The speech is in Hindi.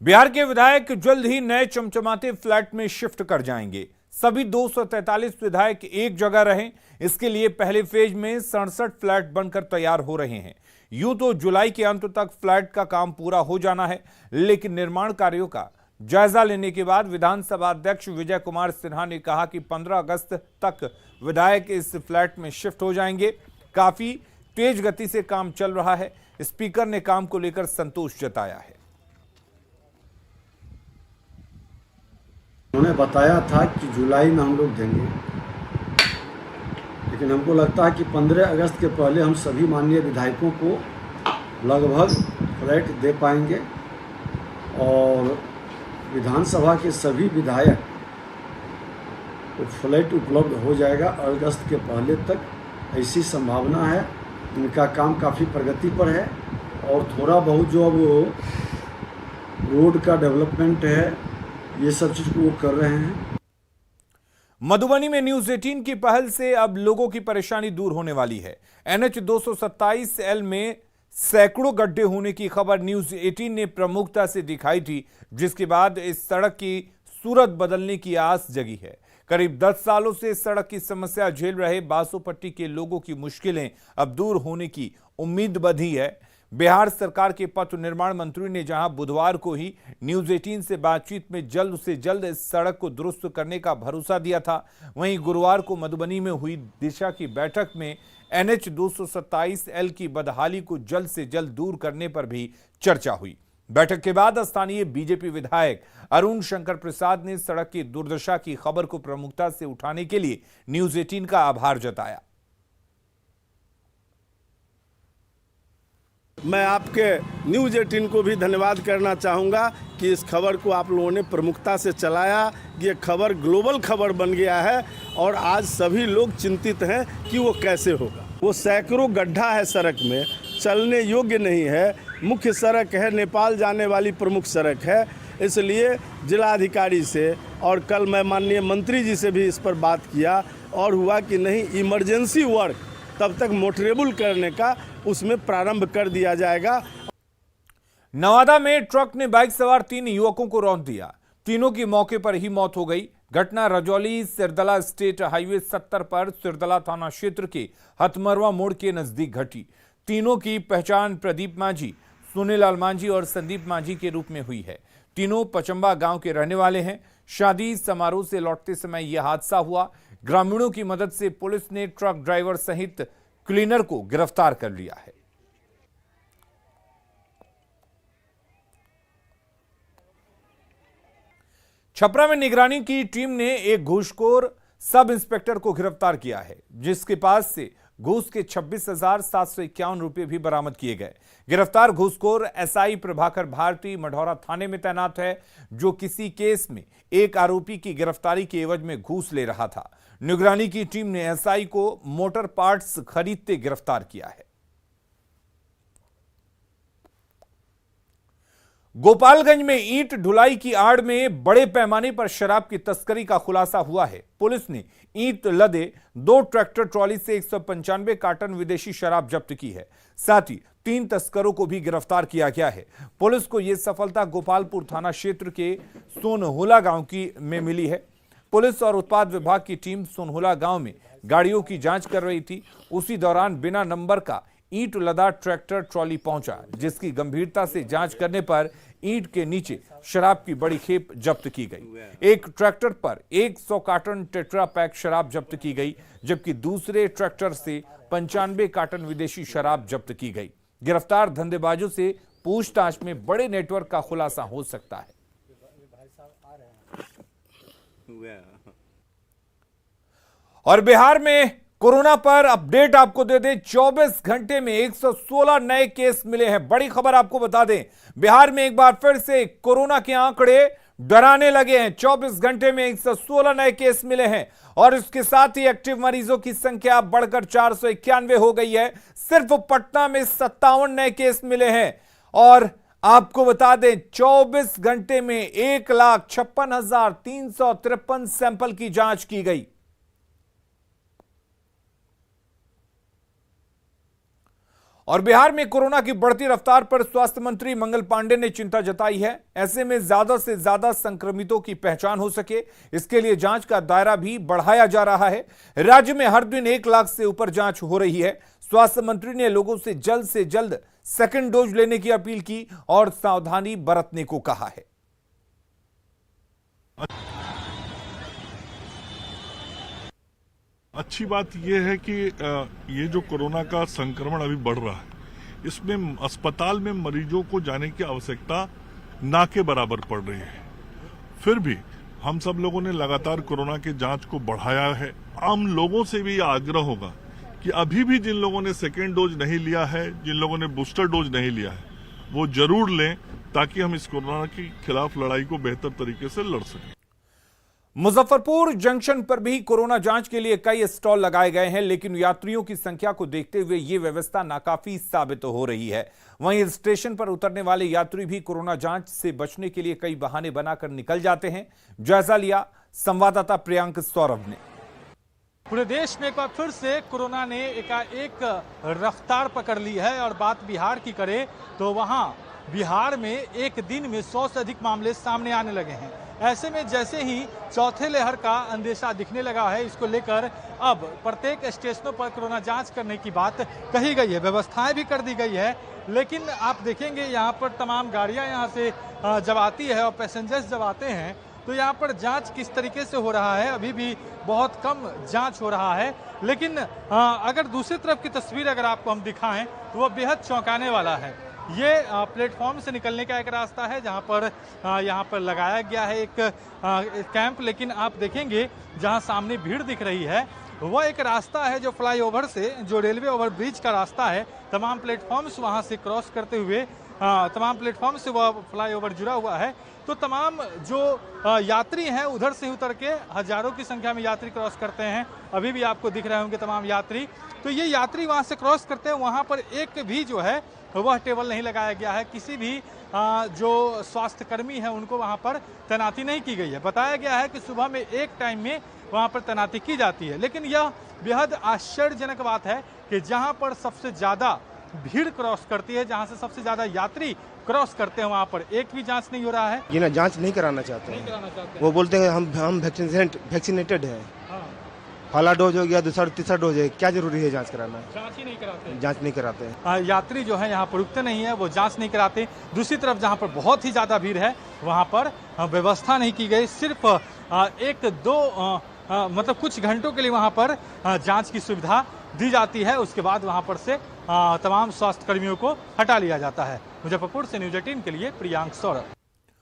बिहार के विधायक जल्द ही नए चमचमाते फ्लैट में शिफ्ट कर जाएंगे। सभी 243 विधायक एक जगह रहें, इसके लिए पहले फेज में 67 फ्लैट बनकर तैयार हो रहे हैं। यूं तो जुलाई के अंत तक फ्लैट का काम पूरा हो जाना है, लेकिन निर्माण कार्यों का जायजा लेने के बाद विधानसभा अध्यक्ष विजय कुमार सिन्हा ने कहा कि 15 अगस्त तक विधायक इस फ्लैट में शिफ्ट हो जाएंगे। काफी तेज गति से काम चल रहा है। स्पीकर ने काम को लेकर संतोष जताया है। उन्होंने बताया था कि जुलाई में हम लोग देंगे, लेकिन हमको लगता है कि 15 अगस्त के पहले हम सभी माननीय विधायकों को लगभग फ्लैट दे पाएंगे और विधानसभा के सभी विधायक को फ्लैट उपलब्ध हो जाएगा अगस्त के पहले तक, ऐसी संभावना है। इनका काम काफ़ी प्रगति पर है और थोड़ा बहुत जो अब रोड का डेवलपमेंट है, ये सब चीज़ को वो कर रहे हैं। मधुबनी में न्यूज 18 की पहल से अब लोगों की परेशानी दूर होने वाली है। NH 227L में सैकड़ों गड्ढे होने की खबर न्यूज 18 ने प्रमुखता से दिखाई थी, जिसके बाद इस सड़क की सूरत बदलने की आस जगी है। करीब 10 सालों से सड़क की समस्या झेल रहे बासोपट्टी के लोगों की मुश्किलें अब दूर होने की उम्मीद बंधी है। बिहार सरकार के पथ निर्माण मंत्री ने जहां बुधवार को ही न्यूज 18 से बातचीत में जल्द से जल्द इस सड़क को दुरुस्त करने का भरोसा दिया था, वहीं गुरुवार को मधुबनी में हुई दिशा की बैठक में NH 227L की बदहाली को जल्द से जल्द दूर करने पर भी चर्चा हुई। बैठक के बाद स्थानीय बीजेपी विधायक अरुण शंकर प्रसाद ने सड़क की दुर्दशा की खबर को प्रमुखता से उठाने के लिए न्यूज 18 का आभार जताया। मैं आपके न्यूज 18 को भी धन्यवाद करना चाहूँगा कि इस खबर को आप लोगों ने प्रमुखता से चलाया। ये खबर ग्लोबल खबर बन गया है और आज सभी लोग चिंतित हैं कि वो कैसे होगा। वो सैकड़ों गड्ढा है सड़क में, चलने योग्य नहीं है। मुख्य सड़क है, नेपाल जाने वाली प्रमुख सड़क है। इसलिए जिलाधिकारी से और कल मैं माननीय मंत्री जी से भी इस पर बात किया और हुआ कि नहीं, इमरजेंसी वर्क तब तक मोटरेबल करने का उसमें प्रारंभ कर दिया जाएगा। नवादा में ट्रक ने बाइक सवार 3 युवकों को रौंद दिया। तीनों की मौके पर ही मौत हो गई। घटना रजौली सिरदला स्टेट हाईवे 70 पर सिरदला थाना क्षेत्र के हथमरवा मोड़ के नजदीक घटी। तीनों की पहचान प्रदीप मांझी, सुनीलाल मांझी और संदीप मांझी के रूप में हुई है। तीनों पचंबा गांव के रहने वाले हैं। शादी समारोह से लौटते समय यह हादसा हुआ। ग्रामीणों की मदद से पुलिस ने ट्रक ड्राइवर सहित क्लीनर को गिरफ्तार कर लिया है। छपरा में निगरानी की टीम ने एक घूसखोर सब इंस्पेक्टर को गिरफ्तार किया है, जिसके पास से घूस के 26,751 रुपए भी बरामद किए गए। गिरफ्तार घूसखोर SI प्रभाकर भारती मढ़ौरा थाने में तैनात है, जो किसी केस में एक आरोपी की गिरफ्तारी के एवज में घूस ले रहा था। निगरानी की टीम ने SI को मोटर पार्ट्स खरीदते गिरफ्तार किया है। गोपालगंज में ईंट ढुलाई की आड़ में बड़े पैमाने पर शराब की तस्करी का खुलासा हुआ है। पुलिस ने ईंट लदे 2 ट्रैक्टर ट्रॉली से 195 कार्टन विदेशी शराब जब्त की है। साथ ही 3 तस्करों को भी गिरफ्तार किया गया है। पुलिस को यह सफलता गोपालपुर थाना क्षेत्र के सोनहुला गांव में मिली है। पुलिस और उत्पाद विभाग की टीम सोनहुला गांव में गाड़ियों की जांच कर रही थी। उसी दौरान बिना नंबर का ईंट लदा ट्रैक्टर ट्रॉली पहुंचा, जिसकी गंभीरता से जांच करने पर ईंट के नीचे शराब की बड़ी खेप जब्त की गई। एक ट्रैक्टर पर 100 कार्टन टेट्रा पैक शराब जब्त की गई, जबकि दूसरे ट्रैक्टर से 95 कार्टन विदेशी शराब जब्त की गई। गिरफ्तार धंधेबाजों से पूछताछ में बड़े नेटवर्क का खुलासा हो सकता है। और बिहार में कोरोना पर अपडेट आपको दे दें। 24 घंटे में 116 नए केस मिले हैं। बड़ी खबर आपको बता दें, बिहार में एक बार फिर से कोरोना के आंकड़े डराने लगे हैं। 24 घंटे में 116 नए केस मिले हैं और इसके साथ ही एक्टिव मरीजों की संख्या बढ़कर 491 हो गई है। सिर्फ पटना में 57 नए केस मिले हैं और आपको बता दें 24 घंटे में 1,56,353 सैंपल की जांच की गई। और बिहार में कोरोना की बढ़ती रफ्तार पर स्वास्थ्य मंत्री मंगल पांडे ने चिंता जताई है। ऐसे में ज्यादा से ज्यादा संक्रमितों की पहचान हो सके, इसके लिए जांच का दायरा भी बढ़ाया जा रहा है। राज्य में हर दिन 1 लाख से ऊपर जांच हो रही है। स्वास्थ्य मंत्री ने लोगों से जल्द सेकेंड डोज लेने की अपील की और सावधानी बरतने को कहा है। अच्छी बात यह है कि ये जो कोरोना का संक्रमण अभी बढ़ रहा है, इसमें अस्पताल में मरीजों को जाने की आवश्यकता ना के बराबर पड़ रही है। फिर भी हम सब लोगों ने लगातार कोरोना की जांच को बढ़ाया है। आम लोगों से भी आग्रह होगा कि अभी भी जिन लोगों ने सेकेंड डोज नहीं लिया है, जिन लोगों ने बूस्टर डोज नहीं लिया है, वो जरूर लें, ताकि हम इस कोरोना के खिलाफ लड़ाई को बेहतर तरीके से लड़ सकें। मुजफ्फरपुर जंक्शन पर भी कोरोना जांच के लिए कई स्टॉल लगाए गए हैं, लेकिन यात्रियों की संख्या को देखते हुए यह व्यवस्था नाकाफी साबित हो रही है। वहीं स्टेशन पर उतरने वाले यात्री भी कोरोना जांच से बचने के लिए कई बहाने बनाकर निकल जाते हैं। जायजा लिया संवाददाता प्रियांक सौरभ ने। पूरे देश में एक बार फिर से कोरोना ने एकाएक रफ्तार पकड़ ली है और बात बिहार की करें तो वहां बिहार में एक दिन में 100 से अधिक मामले सामने आने लगे हैं। ऐसे में जैसे ही चौथे लहर का अंदेशा दिखने लगा है, इसको लेकर अब प्रत्येक स्टेशनों पर कोरोना जांच करने की बात कही गई है, व्यवस्थाएं भी कर दी गई है। लेकिन आप देखेंगे यहाँ पर तमाम गाड़ियाँ यहाँ से जब आती है और पैसेंजर्स जब आते हैं तो यहाँ पर जांच किस तरीके से हो रहा है, अभी भी बहुत कम जांच हो रहा है। लेकिन अगर दूसरी तरफ की तस्वीर अगर आपको हम दिखाएं तो वह बेहद चौंकाने वाला है। ये प्लेटफॉर्म से निकलने का एक रास्ता है जहां पर यहाँ पर लगाया गया है एक कैंप, लेकिन आप देखेंगे जहां सामने भीड़ दिख रही है वह एक रास्ता है जो फ्लाईओवर से, जो रेलवे ओवरब्रिज का रास्ता है, तमाम प्लेटफॉर्म्स वहां से क्रॉस करते हुए तमाम प्लेटफॉर्म से वह फ्लाईओवर जुड़ा हुआ है। तो तमाम जो यात्री हैं उधर से उतर के हजारों की संख्या में यात्री क्रॉस करते हैं। अभी भी आपको दिख रहे होंगे तमाम यात्री। तो ये यात्री वहां से क्रॉस करते हैं, वहां पर एक भी जो है वह टेबल नहीं लगाया गया है। किसी भी जो स्वास्थ्य कर्मी है उनको वहां पर तैनाती नहीं की गई है। बताया गया है कि सुबह में एक टाइम में वहां पर तैनाती की जाती है। लेकिन यह बेहद आश्चर्यजनक बात है कि जहां पर सबसे ज्यादा भीड़ क्रॉस करती है, जहां से सबसे ज्यादा यात्री क्रॉस करते हैं, वहां पर एक भी जांच नहीं हो रहा है। ये ना जांच नहीं कराना चाहते हैं। वो बोलते हैं हम वैक्सीनेटेड हैं। पहला डोज हो गया, दूसरा तीसरा डोज है, क्या जरूरी है जांच कराना? जांच ही नहीं कराते। जांच नहीं कराते हैं। यात्री जो है यहाँ पर रुकते नहीं है, वो जांच नहीं कराते। दूसरी तरफ जहाँ पर बहुत ही ज्यादा भीड़ है वहाँ पर व्यवस्था नहीं की गई। सिर्फ एक दो मतलब कुछ घंटों के लिए वहाँ पर जांच की सुविधा दी जाती है। उसके बाद वहाँ पर से तमाम स्वास्थ्य कर्मियों को हटा लिया जाता है। मुजफ्फरपुर से न्यूज़ 18 के लिए प्रियांक सौरभ।